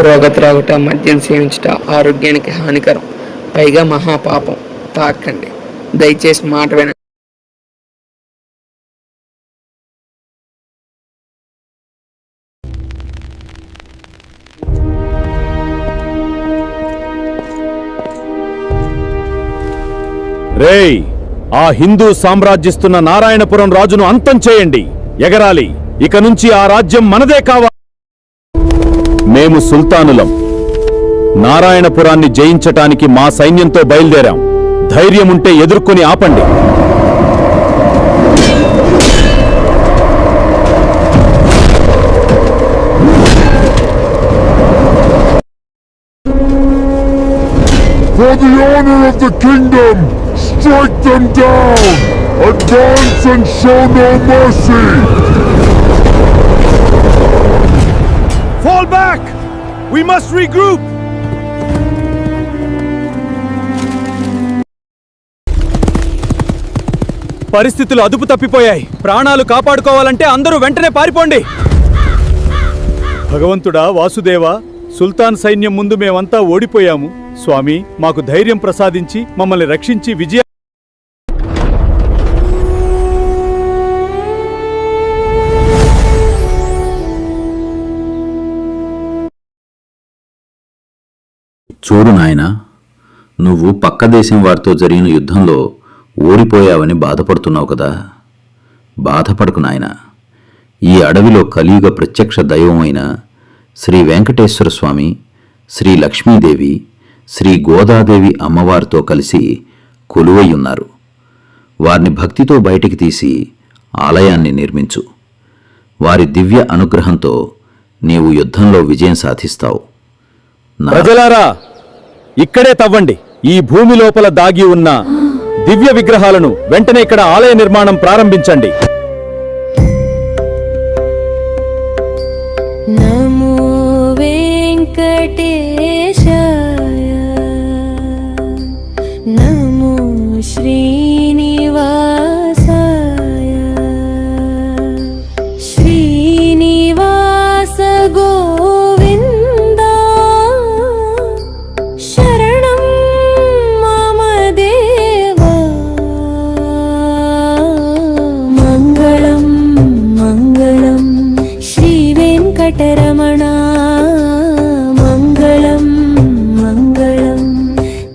రోగత్రాగుట, మద్యం సేవించుట ఆరోగ్యానికి హానికరం, పైగా మహాపాపం. తాకండి, దయచేసి మాట వినండి. రేయ్, ఆ హిందూ సామ్రాజ్యస్తున్న నారాయణపురం రాజును అంతం చేయండి. ఎగరాలి. ఇక నుంచి ఆ రాజ్యం మనదే కావాలి. మేము సుల్తానులం. నారాయణపురాన్ని జయించటానికి మా సైన్యంతో బయలుదేరాం. ధైర్యముంటే ఎదుర్కొని ఆపండి. For the honor of the kingdom, strike them down! Advance and show no mercy! Fall back! We must regroup! పరిస్థితులు అదుపు తప్పిపోయాయి. ప్రాణాలు కాపాడుకోవాలంటే అందరూ వెంటనే పారిపోండి. భగవంతుడా, వాసుదేవా, సుల్తాన్ సైన్యం ముందు మేమంతా ఓడిపోయాము. స్వామి, మాకు ధైర్యం ప్రసాదించి మమ్మల్ని రక్షించి విజయ చూడు నాయనా, నువ్వు పక్క దేశం వారితో జరిగిన యుద్ధంలో ఓడిపోయావని బాధపడుతున్నావు కదా. బాధపడకు నాయనా. ఈ అడవిలో కలియుగ ప్రత్యక్ష దైవమైన శ్రీ వెంకటేశ్వర స్వామి, శ్రీ లక్ష్మీదేవి, శ్రీ గోదాదేవి అమ్మవారితో కలిసి కొలువయ్యున్నారు. వారిని భక్తితో బయటికి తీసి ఆలయాన్ని నిర్మించు. వారి దివ్య అనుగ్రహంతో నీవు యుద్ధంలో విజయం సాధిస్తావు. ప్రజలారా, ఇక్కడే తవ్వండి. ఈ భూమి లోపల దాగి ఉన్న దివ్య విగ్రహాలను వెంటనే ఇక్కడ ఆలయ నిర్మాణం ప్రారంభించండి. నమో వెంకటేశాయ, నమో శ్రీనివాసాయ, శ్రీనివాస గోవింద శరణం మమ దేవా. మంగళం మంగళం శ్రీ వెంకటరమణ, మంగళం మంగళం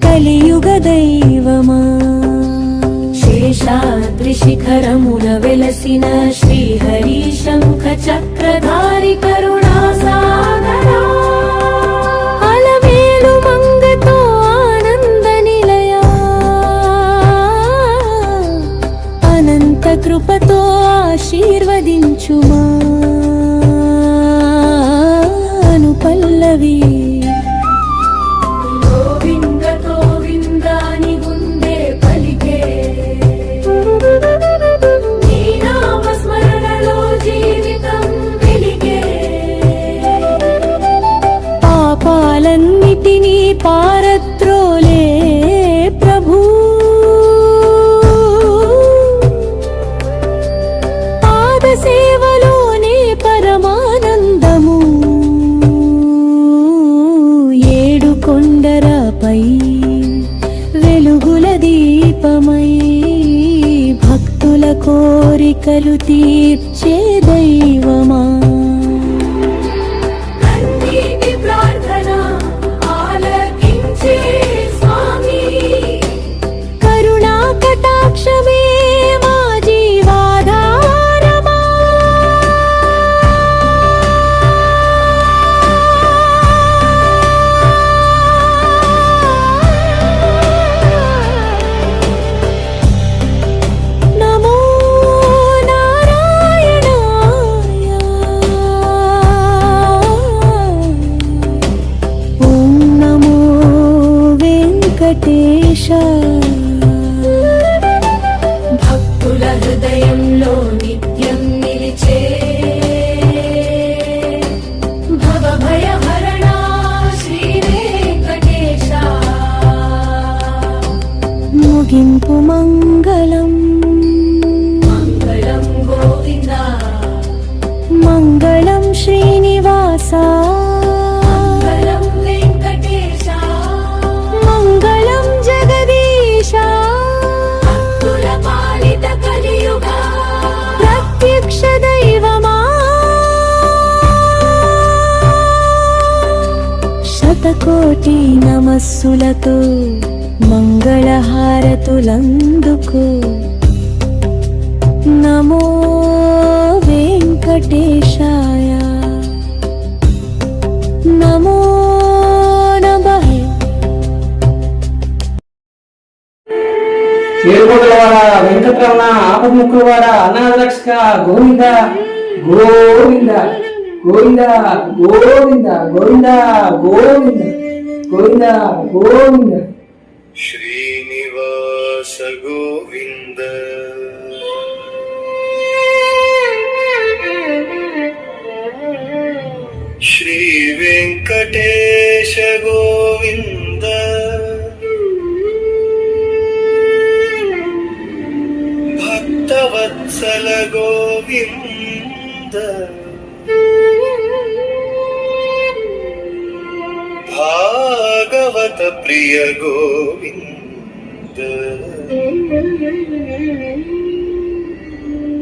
కలియుగ దైవమా. శేషాద్రి శిఖరమున వెలసిన శ్రీహరి శంఖ చక్రధారి కరుణా సాగరా, అలమేలు మంగతో ఆనంద నిలయా, అనంత కృపతో ఆశీర్వదించుమా. పల్లవి గోవింద గోవిందాని గుండె పలికే, నీ నామ స్మరణలో జీవితం వెలిగే. పాపాలన్నిటినీ పారద్రోలే ప్రభు, పాద సేవలోనే పరమానందము. కొండరపై వెలుగుల దీపమై భక్తుల కోరికలు తీర్చే దైవమా. ప్రార్థన ఆలకించే స్వామి, కరుణా కటాక్షమే మా జీవాధారమా. నమో నారాయణాయ, కోటి నమస్సులతో మంగళహారతులందుకో నమో వెంకటేశాయ నమో నమః. చేరుకోగలవాడ వెంకటరమణ ఆపముక్కులవాడ అనాథ రక్షక గోవింద గోవింద గోవింద గోవింద గోవింద గోవింద గోవింద గోవింద. శ్రీనివాస గోవింద శ్రీ వెంకటేశ గోవింద భక్తవత్సల గోవింద భాగవత ప్రియ గోవింద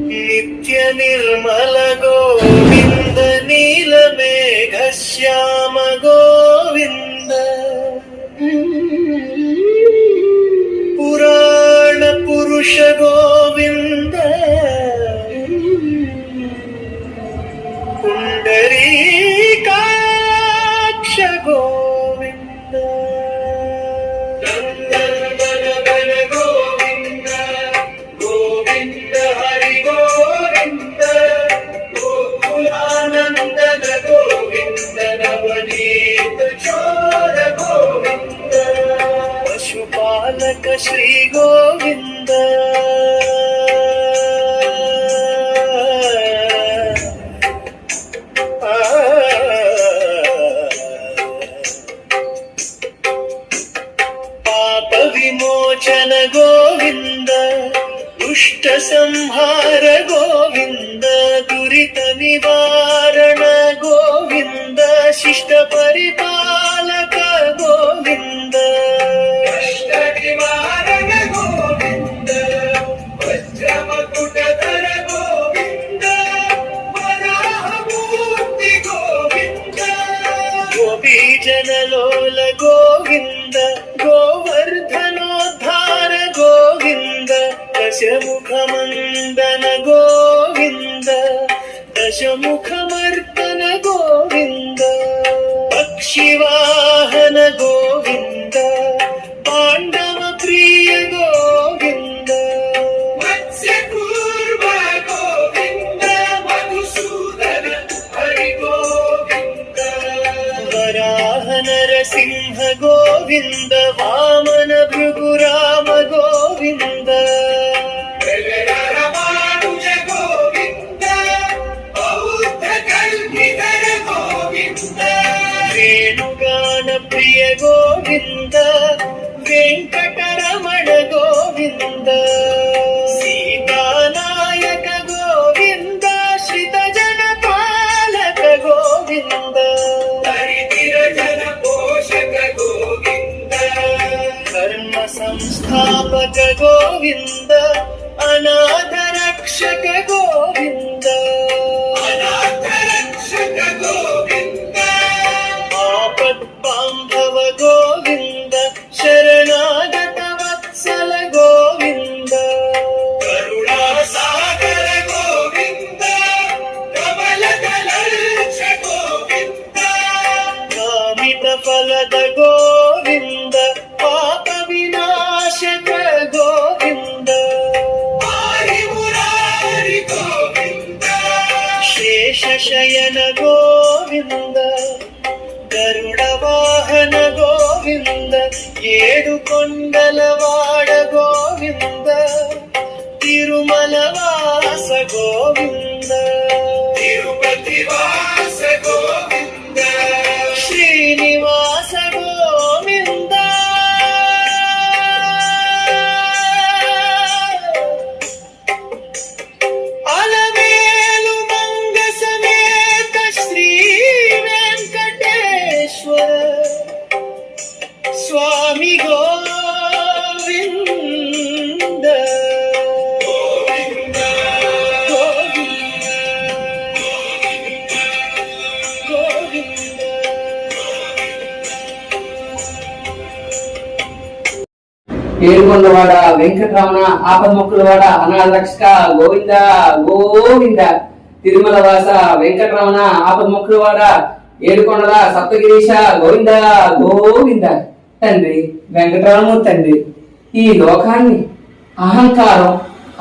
నిత్య నిర్మల గోవింద నీలమేఘ శ్యామ గోవింద పురాణ పురుష గోవింద పుండరీకాక్ష గోవింద గంధర్వన గోవింద గోవింద హరి గోవింద గోకులానందన గోవింద నవనీత చోర గోవింద పశుపాలక శ్రీ గోవింద పాప విమోచన గోవింద దుష్ట సంహార గోవింద దురిత నివారణ గోవింద శిష్ట పరిపాలక గోవింద నివారణ గోవింద వజ్రమకుటధర గోవింద వరాహమూర్తి గోవింద గోపీజనలోల గోవింద గోవర్ధనోద్ధార గోవింద దశముఖమందన గోవింద దశముఖమర్దన గోవింద పక్షివాహన గోవింద పాండవ ప్రియ గోవింద మత్స్యకూర్మ గోవింద మధుసూదన హరి గోవింద వరాహ నరసింహ గోవింద వామన భృగురామ గోవింద రమానుజ గోవింద బౌద్ధ కల్పిధర గోవింద వేణుగాన ప్రియ గోవింద వెంకటరమణ గోవింద సీతానాయక గోవింద శ్రిత జన పాలక గోవింద హరితిర జన పోషక గోవింద ధర్మ సంస్థాపక గోవింద అనాథ రక్షక గోవింద అనాథ రక్షక గోవింద ఆపద్బాంధవ గోవింద శరణాగత వత్సల గోవింద కరుణా సాగర గోవింద కమల దళాక్ష గోవింద కామిత ఫలద గోవింద పాప వినాశక గోవింద హరి మురారి గోవింద శేష శయన గోవింద గరుడ వాహన గోవింద ఏడు కొండలవాడ గోవింద తిరుమల వాస గోవింద తిరుపతి వాస గోవింద శ్రీనివాస గోవింద అలమేలు మంగ సమేత శ్రీ వెంకటేశ్వర స్వామి గోవింద గోవింద గోవింద ఏడుకొండవాడ వెంకటరమణ ఆపద్ముక్కులవాడ అనాథ రక్షక గోవింద గోవింద తిరుమల వాస వెంకటరమణ ఆపద్ముక్కులవాడ ఏడుకొండల సప్తగిరీశ గోవింద గోవింద. తండ్రి వెంకటరమణ తండ్రి, ఈ లోకాన్ని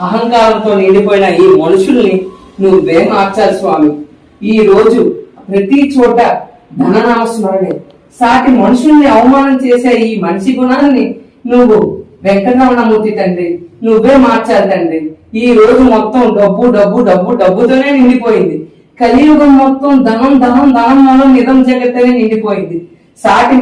అహంకారంతో నిండిపోయిన ఈ మనుషుల్ని నువ్వే మార్చాలి స్వామి. ఈ రోజు ప్రతి చోట ధననామస్మరణే, సాటి మనుషుల్ని అవమానం చేసే ఈ మనిషి గుణాన్ని నువ్వు వెంకటరమణమూర్తి తండ్రి నువ్వే మార్చాలి తండ్రి. ఈ రోజు మొత్తం డబ్బు డబ్బు డబ్బు డబ్బుతోనే నిండిపోయింది. కలియుగం మొత్తం ధనం ధనం ధనం మూలం నిజం జగత్తనే నిండిపోయింది. సాటి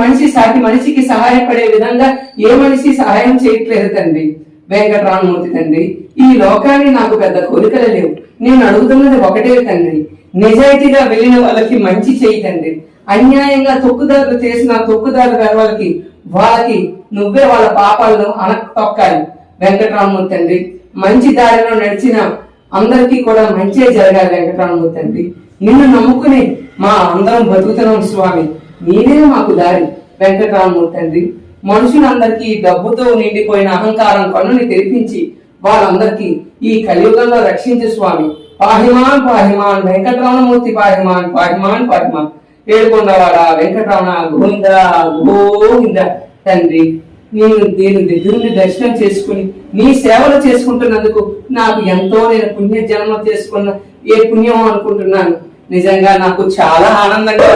మనిషికి సహాయపడే విధంగా ఏ మనిషి సహాయం చేయట్లేదు తండ్రి. వెంకటరమణమూర్తి తండ్రి, ఈ లోకాన్ని నాకు పెద్ద కోరికలు లేవు. నేను అడుగుతున్నది ఒకటే తండ్రి, నిజాయితీగా వెళ్ళిన వాళ్ళకి మంచి చేయి తండ్రి. అన్యాయంగా తొక్కుదారులు చేసిన తొక్కుదారు వాళ్ళకి నువ్వే వాళ్ళ పాపాలను తొక్కాలి. వెంకటరమణమూర్తి తండ్రి, మంచి దారిలో నడిచిన అందరికీ కూడా మంచే జరగాలి. వెంకటరమణమూర్తి తండ్రి, నిన్ను నమ్ముకుని మా అందరం బతుకుతున్నాం స్వామి, నీనే మాకు దారి. వెంకటరమణమూర్తి తండ్రి, మనుషులందరికీ డబ్బుతో నిండిపోయిన అహంకారం కన్నుని తెరిపించి వాళ్ళందరికీ ఈ కలియుగంలో రక్షించు స్వామి. పాహిమాన్ పాహిమాన్ వెంకటరమణమూర్తి పాహిమాన్ పాహిమాన్ పాహిమాన్. ఏడుకొండవాడ వెంకటరమణ గోవింద గోవింద. తండ్రి, నేను దగ్గరుండి దర్శనం చేసుకుని నీ సేవలు చేసుకుంటున్నందుకు నాకు ఎంతో నేను పుణ్య జన్మ చేసుకున్న ఏ పుణ్యం అనుకుంటున్నాను. నిజంగా నాకు చాలా ఆనందంగా.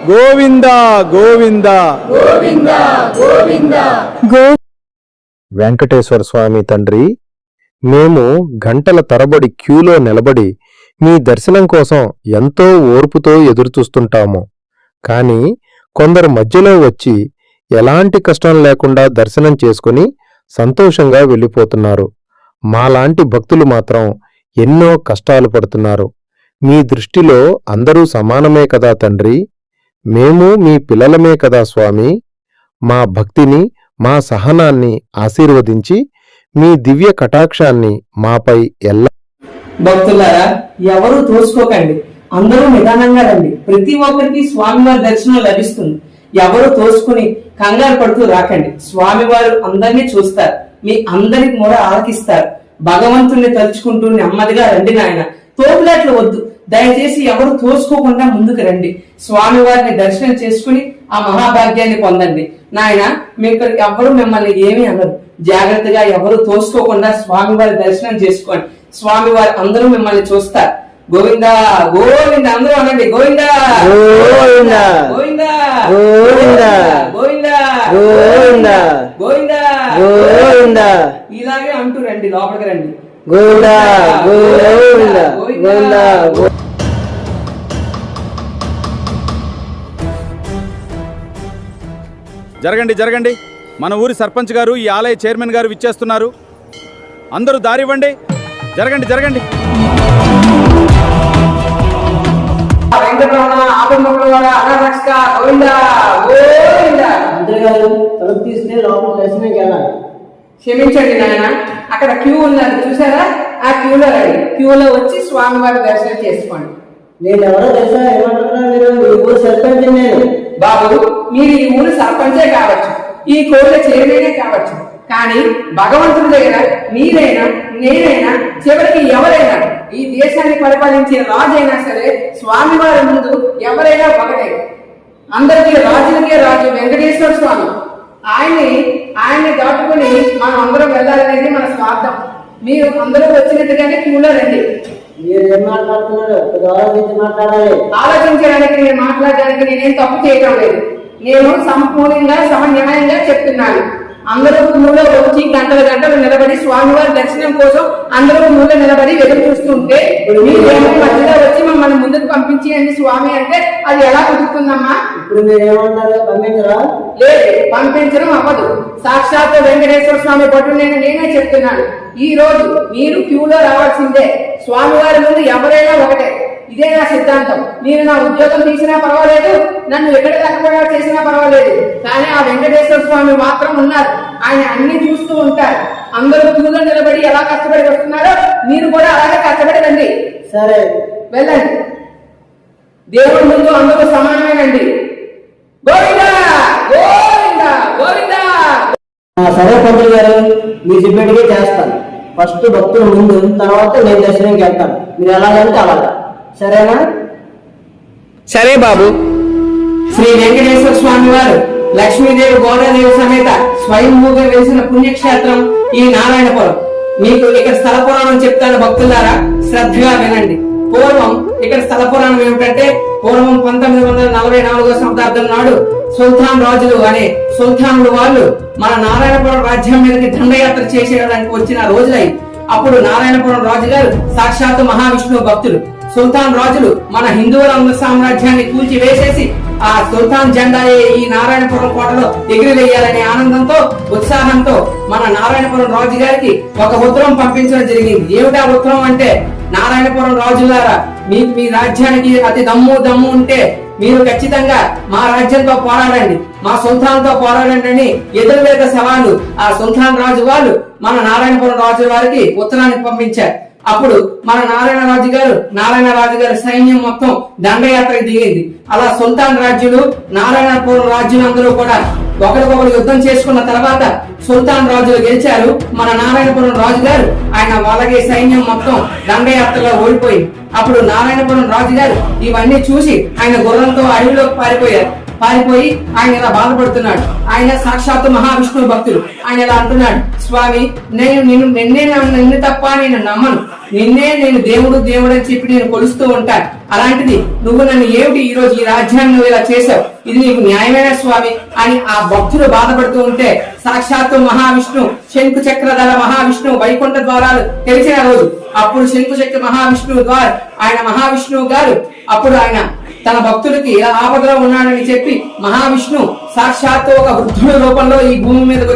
గోవింద గోవింద వెంకటేశ్వర స్వామి తండ్రి, మేము గంటల తరబడి క్యూలో నిలబడి మీ దర్శనం కోసం ఎంతో ఓర్పుతో ఎదురుచూస్తుంటాము. కాని కొందరు మధ్యలో వచ్చి ఎలాంటి కష్టం లేకుండా దర్శనం చేసుకుని సంతోషంగా వెళ్ళిపోతున్నారు. మాలాంటి భక్తులు మాత్రం ఎన్నో కష్టాలు పడుతున్నారు. మీ దృష్టిలో అందరూ సమానమే కదా తండ్రి, మేము మీ పిల్లలమే కదా స్వామి. మా భక్తిని మా సహనాన్ని ఆశీర్వదించి మీ దివ్య కటాక్షాన్ని మాపై భక్తులారా, ఎవరు తోసుకోకండి, అందరూ నిదానంగా రండి. ప్రతి ఒక్కరికి స్వామివారి దర్శనం లభిస్తుంది. ఎవరు తోసుకుని కంగారు పడుతూ రాకండి. స్వామివారు అందరినీ చూస్తారు, మీ అందరికి కూడా ఆలకిస్తారు. భగవంతుణ్ణి తలుచుకుంటూ నెమ్మదిగా రండి నాయన. తోపులాట్లు వద్దు, దయచేసి ఎవరు తోసుకోకుండా ముందుకు రండి. స్వామివారిని దర్శనం చేసుకుని ఆ మహాభాగ్యాన్ని పొందండి. నాయన, మీకు ఎవరు మిమ్మల్ని ఏమీ అనరు. జాగ్రత్తగా ఎవరు తోసుకోకుండా స్వామివారి దర్శనం చేసుకోండి. స్వామివారి అందరూ మిమ్మల్ని చూస్తారు. గోవింద గోవింద అందరూ అనండి. గోవింద గోవింద గోవింద గోవింద గోవింద గోవింద గోవింద గోవింద ఇలాగే అంటూ రండి, లోపలికి రండి. గోవింద గోవింద గోవింద. జరగండి జరగండి, మన ఊరి సర్పంచ్ గారు ఈ ఆలయ చైర్మన్ గారు విచ్చేస్తున్నారు. అందరూ దారివ్వండి. జరగండి జరగండి. వెంకటరమణ ఆపద్ముక్కులవాడ అనాథ రక్షక గోవింద గోవింద. క్షమించండి నాయన, అక్కడ క్యూ ఉన్నది చూసారా? ఆ క్యూలో రండి. క్యూలో వచ్చి స్వామివారి దర్శనం చేసుకోండి. నేను ఎవరో తెలుసా? ఏమంటున్నా మీరు? ఈ ఊరు సర్పంచ్ నేను. బాబు, మీరు ఈ ఊరు సర్పంచే కావచ్చు, ఈ కోళ్ళ చైర్మనే కావచ్చు, కానీ భగవంతుడి దగ్గర మీరైనా నేనైనా చివరికి ఎవరైనా ఈ దేశాన్ని పరిపాలించే రాజు అయినా సరే స్వామివారి ముందు ఎవరైనా ఒకటే. అందరికీ రాజులకే రాజు వెంకటేశ్వర స్వామి. ఆయన్ని దాటుకుని మనం అందరం వెళ్ళాలనేది మన స్వార్థం. మీరు అందరూ వచ్చినట్టుగానే క్యూలో రండి. మీరు ఏం మాట్లాడుతున్నారు? ఆలోచించి మాట్లాడాలి. ఆలోచించడానికి నేను మాట్లాడడానికి నేనేం తప్పు చేయటం లేదు. నేను సంపూర్ణంగా సమన్యాయంగా చెప్తున్నాను. అందరూ క్యూలో వచ్చి గంటలు గంటలు నిలబడి స్వామివారి దర్శనం కోసం అందరూ క్యూలో నిలబడి ఎదురు చూస్తుంటే మీరు మధ్యలో వచ్చి మమ్మల్ని ముందుకు పంపించేయండి స్వామి అంటే అది ఎలా కుదురుతుందమ్మా? ఇప్పుడు మీరు ఏమంటారు? పంపించరా? లేదు, పంపించడం అవ్వదు. సాక్షాత్ వెంకటేశ్వర స్వామి పట్టు నేనే చెప్తున్నాను. ఈ రోజు మీరు క్యూలో రావాల్సిందే. స్వామివారి ముందు ఎవరైనా ఒకటే. ఇదే నా సిద్ధాంతం. మీరు నా ఉద్యోగం తీసినా పర్వాలేదు, నన్ను ఎక్కడ తక్కువ చేసినా పర్వాలేదు, కానీ ఆ వెంకటేశ్వర స్వామి మాత్రం ఉన్నారు. ఆయన అన్ని చూస్తూ ఉంటారు. అందరూ క్యూలో నిలబడి ఎలా కష్టపడి వస్తున్నారో మీరు కూడా అలాగే కష్టపడి రండి. సరే, వెళ్ళండి. దేవుడి ముందు అందరూ సమానమేనండి. గోవింద గోవింద గోవింద సరే పంతులు గారు, మీరు చెప్పినట్టుగా చేస్తాను. ఫస్ట్ భక్తుల ముందు, తర్వాత నేను దర్శనంకి వెళ్తాను. మీరు ఎలాగంటే అలాగా, సరేనా? సరే బాబు. శ్రీ వెంకటేశ్వర స్వామి వారు లక్ష్మీదేవి గోదాదేవి సమేత స్వయంభూగా వెలిసిన పుణ్యక్షేత్రం ఈ నారాయణపురం. మీకు ఇక్కడ స్థల పురాణం చెప్తాను భక్తులారా, శ్రద్ధగా వినండి. పూర్వం ఇక్కడ స్థల పురాణం ఏమిటంటే, పూర్వం 1944 శతాబ్దం నాడు సుల్తాన్ రాజులు అనే సుల్తానులు వాళ్ళు మన నారాయణపురం రాజ్యం మీదకి దండయాత్ర చేసేయడానికి వచ్చిన రోజులై. అప్పుడు నారాయణపురం రాజు గారు సాక్షాత్తు మహావిష్ణువు భక్తులు. సుల్తాన్ రాజులు మన హిందువుల సామ్రాజ్యాన్ని కూల్చి వేసేసి ఆ సుల్తాన్ జెండా ఈ నారాయణపురం కోటలో ఎగిరివేయాలనే ఆనందంతో, ఉత్సాహంతో మన నారాయణపురం రాజు గారికి ఒక ఉత్తరం పంపించడం జరిగింది. ఏమిటా ఉత్తరం అంటే, నారాయణపురం రాజులారా, మీకు మీ రాజ్యానికి అతి దమ్ము ఉంటే మీరు ఖచ్చితంగా మా రాజ్యంతో పోరాడండి, మా సుల్తాన్తో పోరాడండి అని ఎదురులేక సవాలు ఆ సుల్తాన్ రాజు వాళ్ళు మన నారాయణపురం రాజు వారికి ఉత్తరాన్ని పంపించారు. అప్పుడు మన నారాయణ రాజు గారి సైన్యం మొత్తం దండయాత్రకు దిగింది. అలా సుల్తాన్ రాజ్యులు, నారాయణపురం రాజ్యులు అందరూ కూడా ఒకరికొకరు యుద్ధం చేసుకున్న తర్వాత సుల్తాన్ రాజులు గెలిచారు. మన నారాయణపురం రాజు గారు ఆయన అలాగే సైన్యం మొత్తం దండయాత్రలో ఓడిపోయింది. అప్పుడు నారాయణపురం రాజు గారు ఇవన్నీ చూసి ఆయన గుర్రంతో అడవిలోకి పారిపోయి ఆయన ఇలా బాధపడుతున్నాడు. ఆయన సాక్షాత్తు మహావిష్ణువు భక్తులు. ఆయన ఇలా అంటున్నాడు, స్వామి, నిన్ను తప్ప నేను నమ్మను, నేను దేవుడు అని చెప్పి నేను కొలుస్తూ ఉంటాను. అలాంటిది నువ్వు నన్ను ఏమిటి ఈ రోజు ఈ రాజ్యాన్ని నువ్వు ఇలా చేశావు, ఇది నీకు న్యాయమైన స్వామి అని ఆ భక్తులు బాధపడుతూ ఉంటే, సాక్షాత్తు మహావిష్ణు శంకు చక్రధర మహావిష్ణువు వైకుంఠ ద్వారాలు తెరిచిన రోజు. అప్పుడు శంకు చక్ర మహావిష్ణువు ద్వారా మహావిష్ణువు గారు అప్పుడు ఆయన తన భక్తులకి ఇలా ఆపదలో ఉన్నాడని చెప్పి మహావిష్ణు సాక్షాత్తు ఒక వృద్ధుల రూపంలో ఈ భూమి మీదకి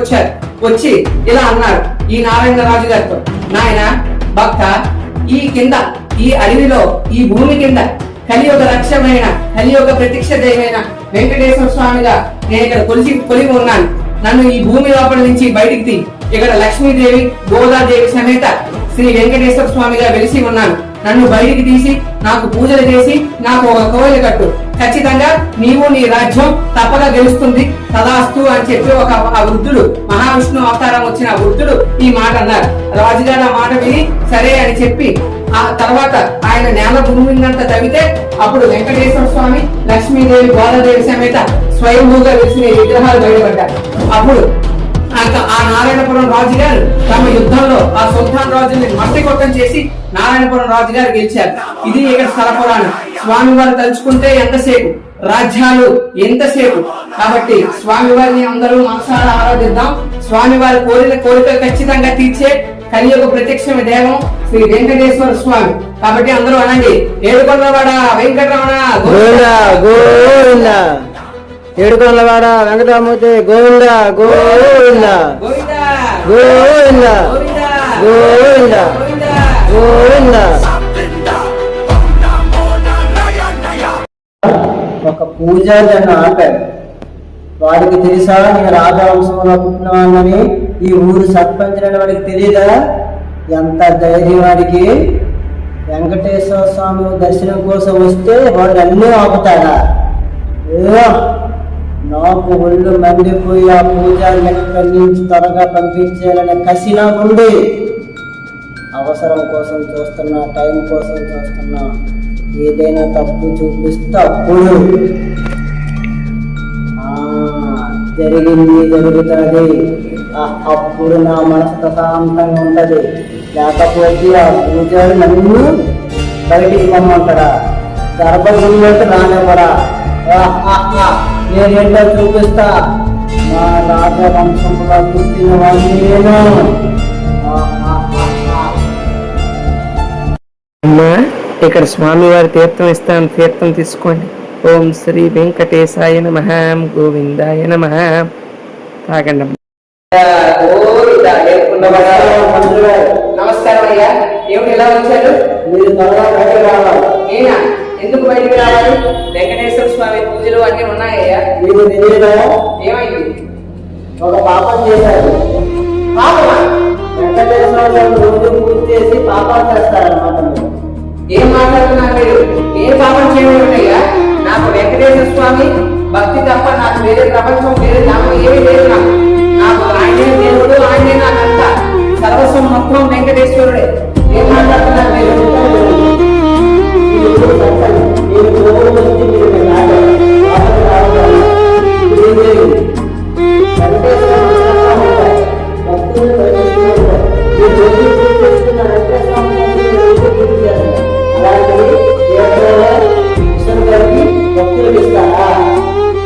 వచ్చి ఇలా అన్నాడు ఈ నారాయణ రాజు గారితో, నాయన భక్త, ఈ అడవిలో ఈ భూమి కింద కలియుగ లక్ష్యమైన కలియుగ ప్రత్యక్ష దైవమైన వెంకటేశ్వర స్వామిగా నేను ఇక్కడ కొలిగి ఉన్నాను. నన్ను ఈ భూమి లోపల నుంచి బయటికి తీ. ఇక్కడ లక్ష్మీదేవి గోదాదేవి సమేత శ్రీ వెంకటేశ్వర స్వామిగా వెలిసి ఉన్నాను. నన్ను బయటికి తీసి నాకు పూజలు చేసి నాకు ఒక కోవెల కట్టు. ఖచ్చితంగా నీవు నీ రాజ్యం తప్పగా గెలుస్తుంది, తదాస్తు అని చెప్పి ఆ వృద్ధుడు, మహావిష్ణు అవతారం వచ్చిన ఆ వృద్ధుడు ఈ మాట అన్నారు. రాజుగారు ఆ మాట విని సరే అని చెప్పి ఆ తర్వాత ఆయన నేల భూమినంత తవ్వితే అప్పుడు వెంకటేశ్వర స్వామి, లక్ష్మీదేవి, గోదాదేవి సమేత స్వయంభూగా వెలిసిన విగ్రహాలు బయటపడ్డారు. అప్పుడు ఆ నారాయణపురం రాజు గారు తమ యుద్ధంలో ఆ సుల్తాన్ రాజుని మట్టికొట్టం చేసి నారాయణపురం రాజు గారు గెలిచారు. ఇది ఇక్కడ స్థల పురాణం. స్వామి వారు తలుచుకుంటే ఎంతసేపు, రాజ్యాలు ఎంతసేపు. కాబట్టి స్వామి వారిని అందరూ మనసారా ఆరాధిద్దాం. స్వామి వారి కోరిక ఖచ్చితంగా తీర్చే కలియుగ ప్రత్యక్ష దేవం శ్రీ వెంకటేశ్వర స్వామి. కాబట్టి అందరూ అనండి, ఏడుకొండలవాడ వెంకటరమణ గోవిందా గోవిందా, ఏడుకొండలవాడ వెంకటరామూర్తి గోవిందా గోవిందా గోవిందా గోవిందా గోవిందా. ఒక పూజారిని ఆపాడు. వాడికి తెలుసా నేను రాజవంశంలో పుట్టినవాడిని, ఈ ఊరు సర్పంచ్ అని వాడికి తెలియదా? ఎంత ధైర్యం వాడికి! వెంకటేశ్వర స్వామి దర్శనం కోసం వస్తే వాడు అన్నీ ఆపుతాడా? నాకు ఒళ్ళు మండిపోయి ఆ పూజారిని ఎక్కడి నుంచి త్వరగా పంపించేయాలనే కసి నాకుంది. అవసరం కోసం చూస్తున్నా, టైం కోసం చూస్తున్నా, ఏదైనా తప్పు చూపిస్తే అప్పుడు జరిగింది జరుగుతుంది, అప్పుడు నా మనసు ప్రశాంతంగా ఉంటది. లేకపోతే ఆ పూజారి నన్ను బయటికి పొమ్మంటాడా, గర్భగుడిలోకి రానివ్వరా? నేనేంటో చూపిస్తా. మా రాజవంశంలో పుట్టిన వాడిని నేను. అమ్మా, ఇక్కడ స్వామి వారి తీర్థం ఇస్తాను, తీర్థం తీసుకోండి. ఓం శ్రీ వెంకటేశాయ నమః, గోవిందాయ నమః. తాగండి. నమస్కారం అయ్యా. ఏమిటి ఇలా వచ్చారు? మీరు త్వరగా బయటకు రావాలి. నేనా? ఎందుకు బయటికి రావాలి? వెంకటేశ్వర స్వామి పూజలు అన్ని ఉన్నాయ్యా. మీకు తెలియదా? ఏమైంది? ఒక పాపం చేశారు. పాపమా? వెంకటేశ్వర స్వామి రోజు పూజ చేసి పాపాలు చేస్తారన్నమాట. ఏం మాట్లాడుతున్నారు మీరు? ఏం పాపం చేయమయ్యా? నాకు వెంకటేశ్వర స్వామి భక్తి తప్ప నాకు వేరే ప్రపంచం, వేరే నామం ఏమీ లేదు. నాకు నాకు ఆయనే దేవుడు, ఆయనే నాకంతా. సర్వస్వం మొత్తం వెంకటేశ్వరుడే. ఏం మాట్లాడుతున్నారు మీరు?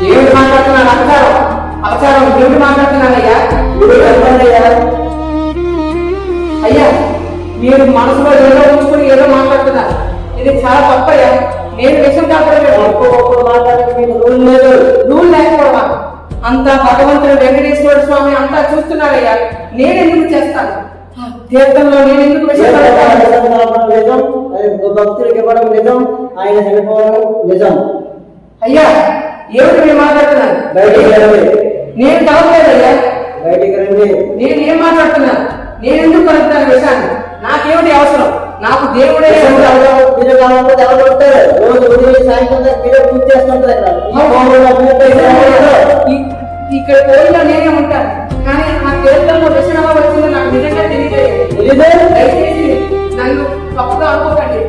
ఏమిటి మాట్లాడుతున్నారు? అపచారం అపచారం ఏమిటి మాట్లాడుతున్నారయ్యా? అయ్యా, మీరు మనసులో ఏదో ఉంచుకుని ఏదో మాట్లాడుతున్నారు. ఇది చాలా తప్పయ్యా. నేను విషయం కాకపోతే రూల్ లేకపోవా? అంతా భగవంతుడు వెంకటేశ్వర స్వామి అంతా చూస్తున్నారయ్యా. నేనెందుకు చేస్తాను? తీర్థంలో నేనెందుకు విషయం నిజం, భక్తులకి ఇవ్వడం నిజం, ఆయన చనిపోవడం నిజం. అయ్యా, ఏమిటి మీరు మాట్లాడుతున్నారు? బయటికి రండి, నేను తప్పలేదయ్యా. బయటికి రండి. నేను ఏం మాట్లాడుతున్నాను? నేను ఎందుకు కలుగుతాను విషయాన్ని? నాకేమిటి అవసరం? నాకు దేవుడే మీరు కాకపోతే ఎవరు కొడతారు? రోజు ఉదయం సాయంత్రం దాకా మీరే పూజ చేస్తుంటారు. ఇక్కడ కోరిలో నేనే ఉంటాను, కానీ ఆ తీర్థంలో విషయం ఎలా వచ్చిందో నాకు నిజంగా తెలియదు. దయచేసి నన్ను తప్పుగా అనుకోకండి.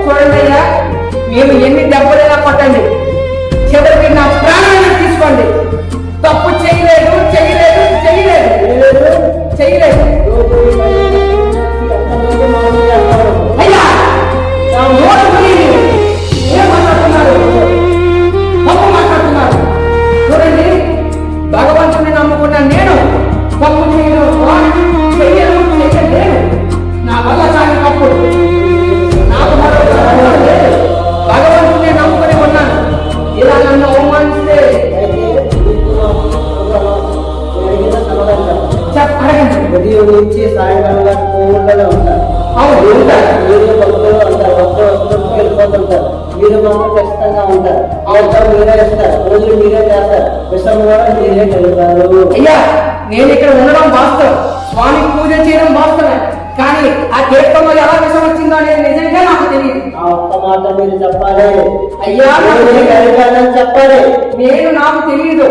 చూడండి అయ్యా, మేము ఎన్ని దెబ్బలైనా కొట్టండి, చివరికి నా ప్రాణాన్ని తీసుకోండి. తప్పు చేయలేదు చేయలేదు చేయలేదు చేయలేదు. అయ్యా, నా నోరు పోయింది. ఏం మాట్లాడుతున్నారు? తప్పు మాట్లాడుతున్నారు. చూడండి, భగవంతుని నమ్ముకున్న నేను తప్పు చేయను, చెయ్యలేను. నా వల్ల కాని తప్పు నాకు మరో లేదు. భగవంతుని నమ్ముకుని ఉన్నాను. ఇలా నన్ను అవమానిస్తే ఉదయం నుంచి సాయంకాలం దాకా పూర్ణంగా ఉంటారు. అవును ఉంటారు. మీరు భక్తులు అంటారు, భక్తులు వెళ్ళిపోతుంటారు. మీరు మాత్రం ఖచ్చితంగా ఉంటారు. అవసరం మీరే ఇస్తారు, రోజు మీరే చేస్తారు, విషయం కూడా మీరే కలుగుతారు. అయ్యా, నేను ఇక్కడ ఉండడం వాస్తవం, స్వామి పూజ చేయడం వాస్తవమే. కానీ ఆ తీర్థంలో ఎలా విషయం వచ్చిందో అనేది నిజంగా నాకు తెలియదు. ఆ ఒక్క మాట మీరు చెప్పాలి. అయ్యా, చెప్పాలి. నాకు తెలియదు.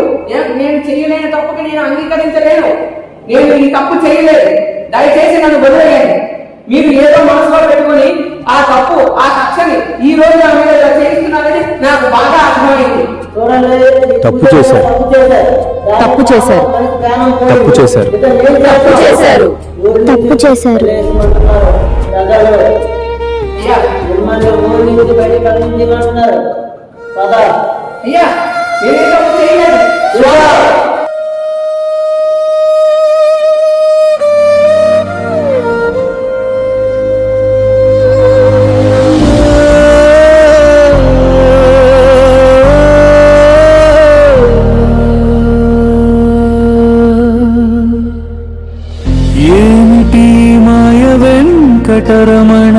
నేను చేయలేని తప్పుకి నేను అంగీకరించలేను. నేను ఈ తప్పు చేయలేదు. దయచేసి నన్ను వదిలేయండి. మీరు ఏదో మనసులో పెట్టుకుని ఆ తప్పు, ఆ కక్షని ఈ రోజు నా మీద చేస్తున్నారని నాకు బాగా అర్థమైంది. తప్పు చేశారు. తప్పు చేశారు. తప్పు చేశారు. తప్పు చేశారు. తప్పు చేశారు. అయ్యా, మిమ్మల్ని ఊరి నుంచి బయట కలుగుతున్నారు. పదా అయ్యా, నేనే తప్పు చేయలేదు. ఏమిటి మాయ వెంకటరమణ,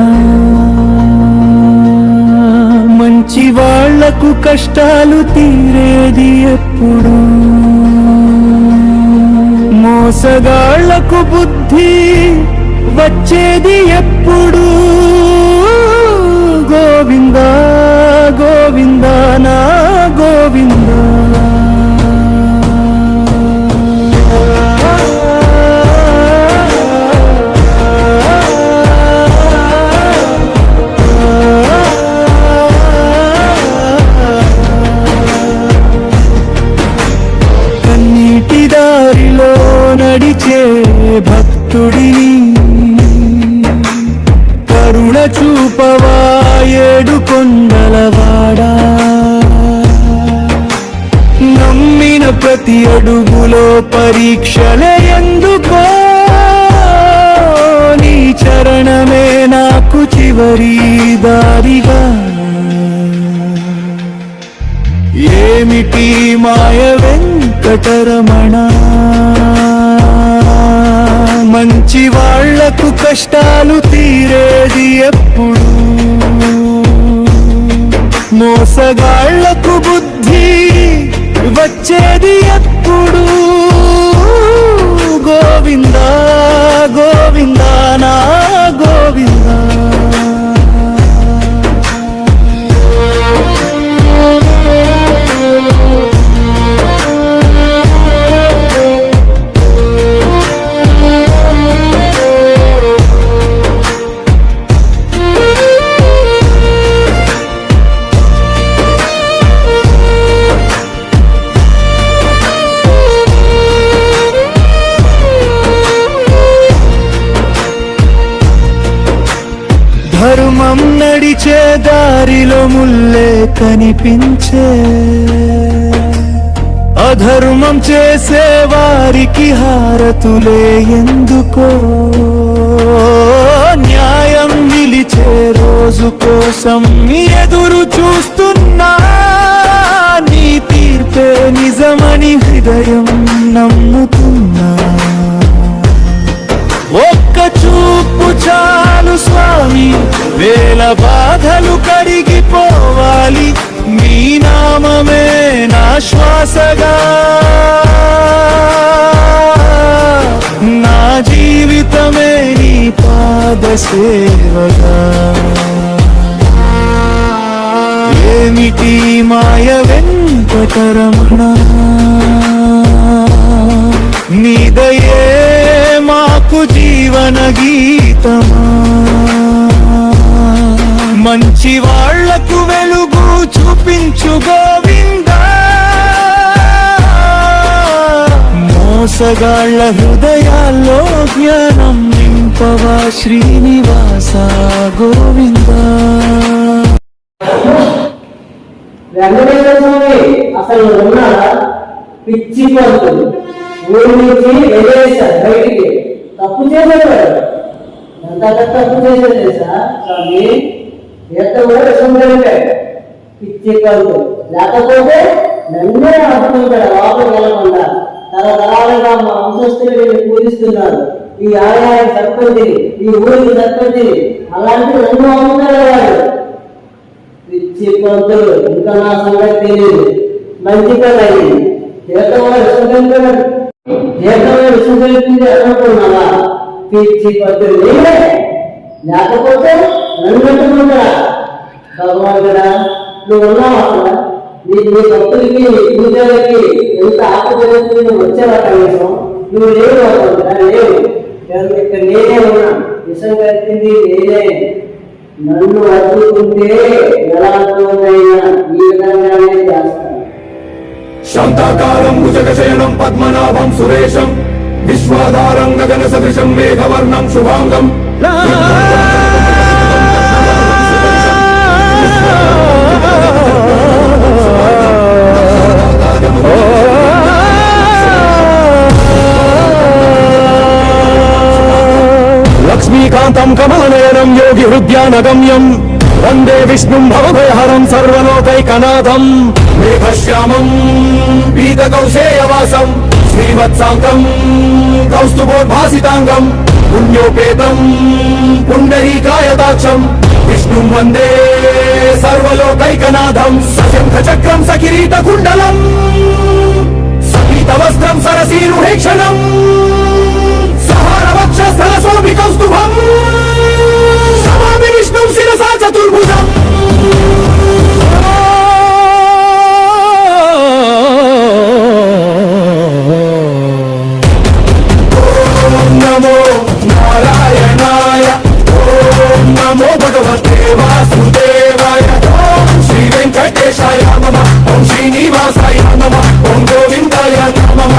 మంచి వాళ్లకు కష్టాలు తీరేది ఎప్పుడు, మోసగాళ్లకు బుద్ధి వచ్చేది ఎప్పుడు. గోవింద గోవింద నా గోవింద. నడిచే భక్తుడిని కరుణ చూపవా ఏడు కొండలవాడా. నమ్మిన ప్రతి అడుగులో పరీక్షలే ఎందుకో, నీ చరణమే నాకు చివరి దారిగా. ఏమిటి మాయ వెంకటరమణ, మంచి వాళ్లకు కష్టాలు తీరేది ఎప్పుడు, మోసగాళ్లకు బుద్ధి వచ్చేది ఎప్పుడు. గోవింద గోవింద నా గోవింద. ధర్మం నడిచే దారిలో ముల్లే కనిపించే, అధర్మం చేసే వారికి హారతులే ఎందుకో, న్యాయం నిలిచే రోజు కోసం ఎదురు చూస్తున్నా, నీ తీర్పే నిజమని హృదయం నమ్ముతున్నా. ఒక్క చూపు చాలు స్వామి, వేల బాధలు కరిగిపోవాలి, మీ నామమే నా శ్వాసగా, నా జీవితమే నీ పాద సేవగా. ఏమిటి మాయ వెంకటరమణ, నీదయే మాకు జీవన గీతమా, మంచి వాళ్లకు వెలుగు చూపించు గోవిందా, మోసగాళ్ల హృదయాల్లో జ్ఞానం నింపవా శ్రీనివాస గోవిందా. వెంకటేశ్వర స్వామి అసలు ఉన్నాడా? పిచ్చి పంతులు ఊరి నుంచి వెళ్ళేశారు బయటికి. తప్పు చేశాడు, ఎంత తప్పు చేశాడు తెలుసా స్వామి? ఎంత కూడా విషయం జరిపాడు పిచ్చి పంతులు. లేకపోతే నన్నే అడ్డుకుంటాడు లోపలికి వెళ్ళకుండా. తరతరాలుగా మా వంశస్థులు పూజిస్తున్నారు, ఈ ఆలయానికి సర్పంచిని, ఈ ఊరికి సర్పంచిని, అలాంటి నన్ను అమ్ముతాడు వాడు. పిచ్చి పంతులు, ఇంకా నా సంగతి తెలియదు. మంచి పని అయింది, జీవితంలో విషయం కలిపాడు. జీవితంలో విషయం కలిపింది అనుకున్నావా? పిచ్చి పంతులు నేనే, లేకపోతే నన్ను అడ్డుకుంటాడా? భగవంతుడా, నువ్వు ఉన్నావు అక్కడ. నీ భక్తులకి, నీ పూజలకి ఎంత ఆకలి వచ్చేవా? కనీసం నువ్వు లేవు భగవంతుడా, లేవు. ఇక్కడ నేనే ఉన్నా, విషయం కలిపింది నేనే. నన్ను అడ్డుకుంటే ఎలాంటివైనా ఈ విధంగానే చేస్తాను. శాంతాకారం భుజగశయనం పద్మనాభం సురేశం విశ్వాధారం గగన సదృశం మేఘవర్ణం శుభాంగం. లక్ష్మీకాంతం కమలనయనం యోగి హృద్యానగమ్యం, వందే విష్ణుం భవభయహరం సర్వలోకైకనాథం. మేఘశ్యామం పీతకౌశేయవాసం శ్రీవత్సాంగం కౌస్తుభోద్భాసితాంగం పుణ్యోపేతం పుండరీకాయతాక్షం విష్ణుం వందే సర్వలోకైకనాథం. సశంఖ చక్రం సకిరీట కుండలం సపీతవస్త్రం సరసీరుహేక్షణం సహారవక్షస్థల శోభి కౌస్తుభం సమామి విష్ణుం శిరసా చతుర్భుజం. నమో నారాయణాయ, ఓం నమో భగవతే వాసుదేవాయ, ఓం శ్రీ వెంకటేశాయ నమ, ఓం శ్రీనివాసాయ నమ, ఓం గోవిందాయ నమ,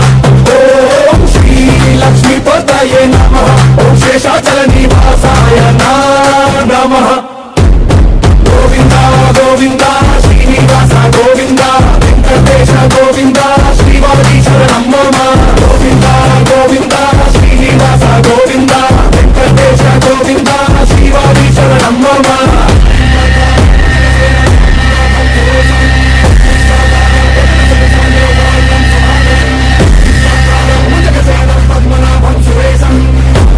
ఓం శ్రీ లక్ష్మీపతయే నమ, ఓం శేషాచల నివాసాయ నమ. గోవింద గోవింద శ్రీనివాస గోవింద, వెంకటేశ గోవింద, శ్రీవారి శరణం మమ. గోవింద గోవింద శ్రీనివాస గోవింద, వెంకటేశ గోవింద, శ్రీవారి శరణం మమ.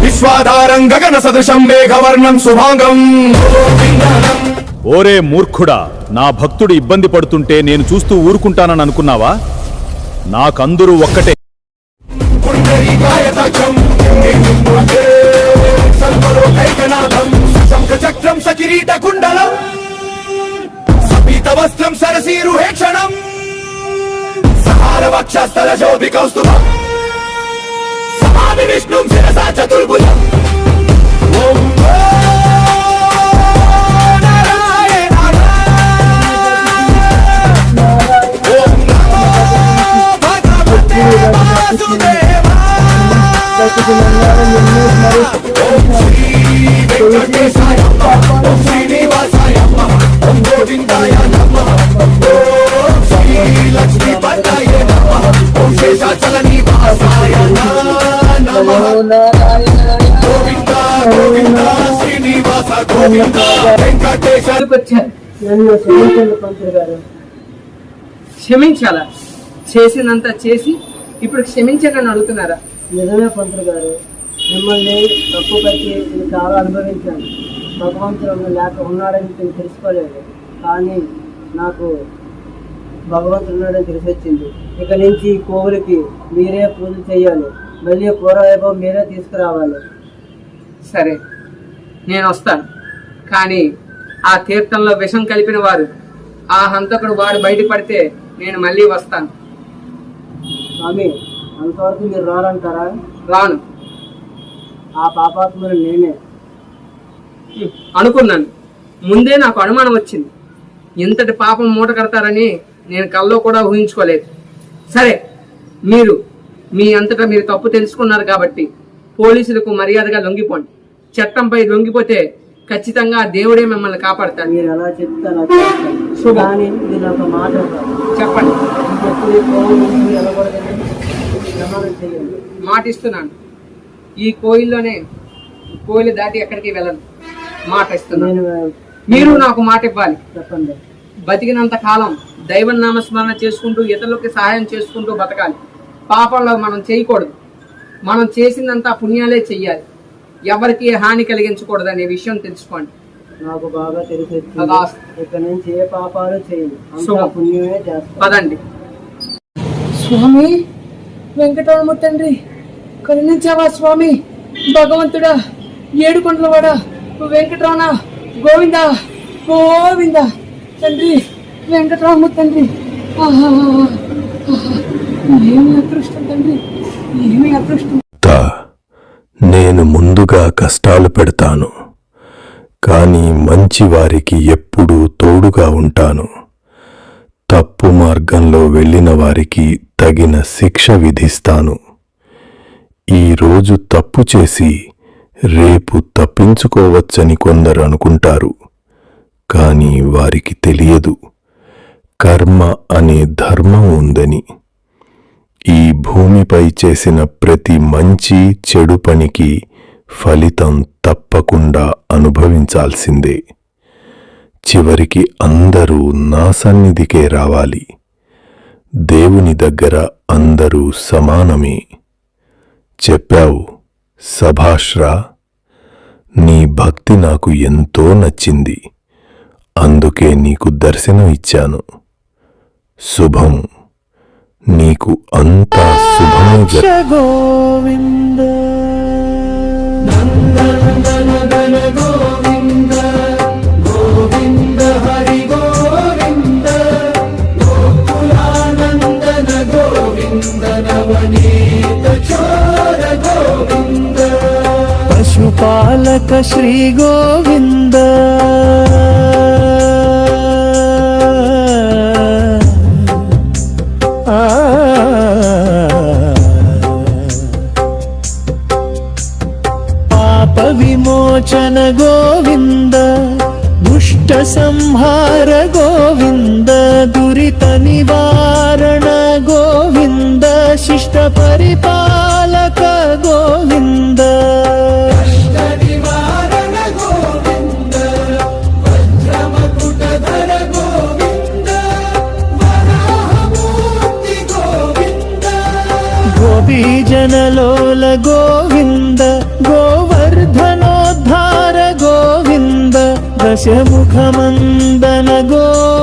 విశ్వాధారం గగన సదృశం మేఘవర్ణం శుభాంగం. ఓరే మూర్ఖుడా, నా భక్తుడు ఇబ్బంది పడుతుంటే నేను చూస్తూ ఊరుకుంటానని అనుకున్నావా? నాకందరూ ఒక్కటే. చక్రం సకిరీట కుండలం సపీతవస్త్రం సరసీరుహేక్షణం సహారవక్షస్థల శోభి కౌస్తుభం సమామి విష్ణుం శిరసా చతుర్భుజం. ఓం నారాయణాయ, ఓం నమో భగవతే వాసుదేవాయ, ఓం శ్రీ వెంకటేశాయ నమః, ఓం ఎందుకు వచ్చారు? నన్ను క్షమించండి పంతులు గారు. క్షమించాలా? చేసినంత చేసి ఇప్పుడు క్షమించండి అని అడుగుతున్నారా? నిజమే పంతులు గారు, మిమ్మల్ని తప్పు పట్టి నేను చాలా అనుభవించాను. భగవంతుడు లేక ఉన్నాడని నేను తెలుసుకోలేదు, కానీ నాకు భగవంతుడు ఉన్నాడని తెలిసి వచ్చింది. ఇక నుంచి ఈ కోవులకి మీరే పూజ చేయాలి, మళ్ళీ పూర్వవైభవం మీరే తీసుకురావాలి. సరే, నేను వస్తాను. కానీ ఆ తీర్థంలో విషం కలిపిన వారు, ఆ హంతకుడు వాడు బయటపడితే నేను మళ్ళీ వస్తాను. స్వామి, అంతవరకు మీరు రారంటారా? రాను. ఆ పాపాత్ములు నేనే. అనుకున్నాను, ముందే నాకు అనుమానం వచ్చింది. ఇంతటి పాపం మూట కడతారని నేను కల్లో కూడా ఊహించుకోలేదు. సరే, మీరు మీ అంతటా మీరు తప్పు తెలుసుకున్నారు కాబట్టి పోలీసులకు మర్యాదగా లొంగిపోండి. చట్టంపై లొంగిపోతే ఖచ్చితంగా దేవుడే మిమ్మల్ని కాపాడతాడు. మీరు ఎలా చెప్తే అలా చేస్తాను. కానీ ఇది నాకు మాట చెప్పండి. ఎప్పుడు ఈ కోవులు వెళ్ళకూడదని ప్రమాణం చేయండి. మాట ఇస్తున్నాను, ఈ కోయిల్లోనే కోయిలు దాటి ఎక్కడికి వెళ్ళను. మాట ఇస్తున్నాను. మీరు నాకు మాట ఇవ్వాలి. చెప్పండి. బతికినంత కాలం దైవ నామస్మరణ చేసుకుంటూ ఇతరులకి సహాయం చేసుకుంటూ బతకాలి. పాపంలో మనం చేయకూడదు. మనం చేసిందంతా పుణ్యాలే చెయ్యాలి. ఎవరికి హాని కలిగించకూడదు అనే విషయం తెలుసుకోండి. నాకు బాగా తెలిసి ఇక్కడ నుంచి ఏ పాపాలు చేయండి, పుణ్యమే చేస్తాను. పదండి. స్వామి వెంకటరమణ తండ్రి, కరుణించావా స్వామి? భగవంతుడా, ఏడుకొండలవాడా, వెంకటరమణ, గోవింద గోవింద. తండ్రి వెంకటరమణ తండ్రి, ఏమి అదృష్టం తండ్రి, ఏమి అదృష్టం. నేను ముందుగా కష్టాలు పెడతాను, కానీ మంచి వారికి ఎప్పుడూ తోడుగా ఉంటాను. తప్పు మార్గంలో వెళ్ళిన వారికి తగిన శిక్ష విధిస్తాను. ఈరోజు తప్పు చేసి రేపు తప్పించుకోవచ్చని కొందరు అనుకుంటారు, కానీ వారికి తెలియదు కర్మ అనే ధర్మం ఉందని. ఈ భూమిపై చేసిన ప్రతి మంచి చెడు పనికి ఫలితం తప్పకుండా అనుభవించాల్సిందే. చివరికి అందరూ నా సన్నిధికే రావాలి. దేవుని దగ్గర అందరూ సమానమే. చెప్పావు, సభాష్రా. నీ భక్తి నాకు ఎంతో నచ్చింది, అందుకే నీకు దర్శనం ఇచ్చాను. శుభం. నీకు అంతా శుభమే గోవింద నందన గోవింద గోవింద హరి గోవింద గోకులానందన గోవింద నవనీత చోర గోవింద పశుపాలక శ్రీ గోవింద విమోచన గోవింద దుష్ట సంహార గోవింద దురిత నివారణ గోవింద శిష్ట పరిపాలక గోవింద నివారణ గోవింద వజ్రమకుటధర గోవింద వరాహమూర్తి గోవింద గోపీజనలోల గోవింద గోవర్ధనోద్ధార గోవింద దశముఖమందన గోవింద